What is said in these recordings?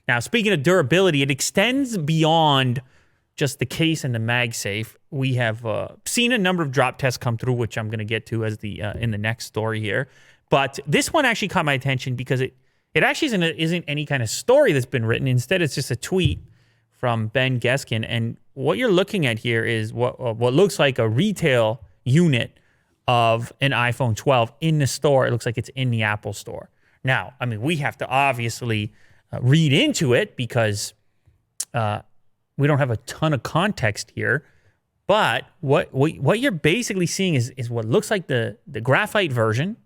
Now, speaking of durability, it extends beyond just the case and the MagSafe. We have seen a number of drop tests come through, which I'm going to get to as in the next story here. But this one actually caught my attention because it actually isn't any kind of story that's been written. Instead, it's just a tweet from Ben Geskin. And what you're looking at here is what looks like a retail unit of an iPhone 12 in the store. It looks like it's in the Apple store. Now, I mean, we have to obviously read into it because we don't have a ton of context here. But what you're basically seeing is what looks like the graphite version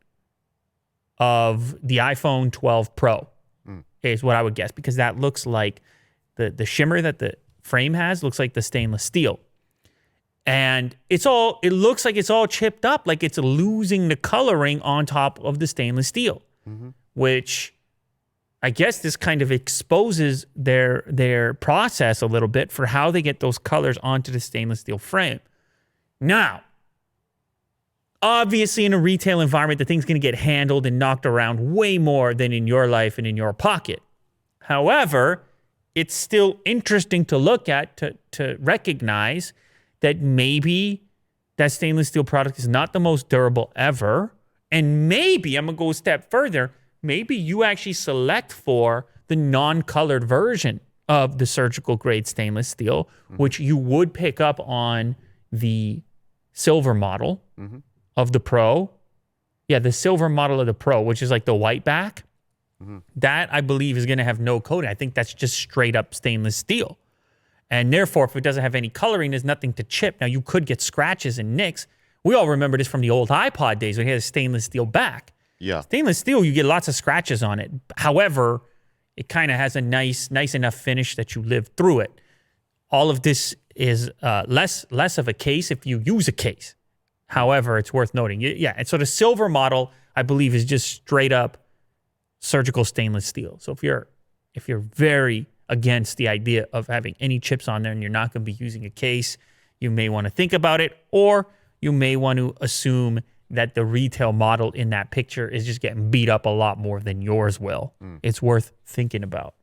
of the iPhone 12 Pro is what I would guess, because that looks like the shimmer that the frame has looks like the stainless steel. And it looks like it's all chipped up, like it's losing the coloring on top of the stainless steel, which I guess this kind of exposes their process a little bit for how they get those colors onto the stainless steel frame. Now, obviously in a retail environment, the thing's going to get handled and knocked around way more than in your life and in your pocket. However, it's still interesting to look at, to recognize that maybe that stainless steel product is not the most durable ever. And maybe, I'm going to go a step further, maybe you actually select for the non-colored version of the surgical grade stainless steel, which you would pick up on the silver model of the Pro. Yeah, the silver model of the Pro, which is like the white back. That, I believe, is going to have no coating. I think that's just straight up stainless steel. And therefore, if it doesn't have any coloring, there's nothing to chip. Now, you could get scratches and nicks. We all remember this from the old iPod days when it had a stainless steel back. Yeah. Stainless steel, you get lots of scratches on it. However, it kind of has a nice enough finish that you live through it. All of this is less of a case if you use a case. However, it's worth noting. Yeah, and so the silver model, I believe, is just straight up surgical stainless steel. So if you're very against the idea of having any chips on there and you're not going to be using a case, you may want to think about it, or you may want to assume that the retail model in that picture is just getting beat up a lot more than yours will. It's worth thinking about.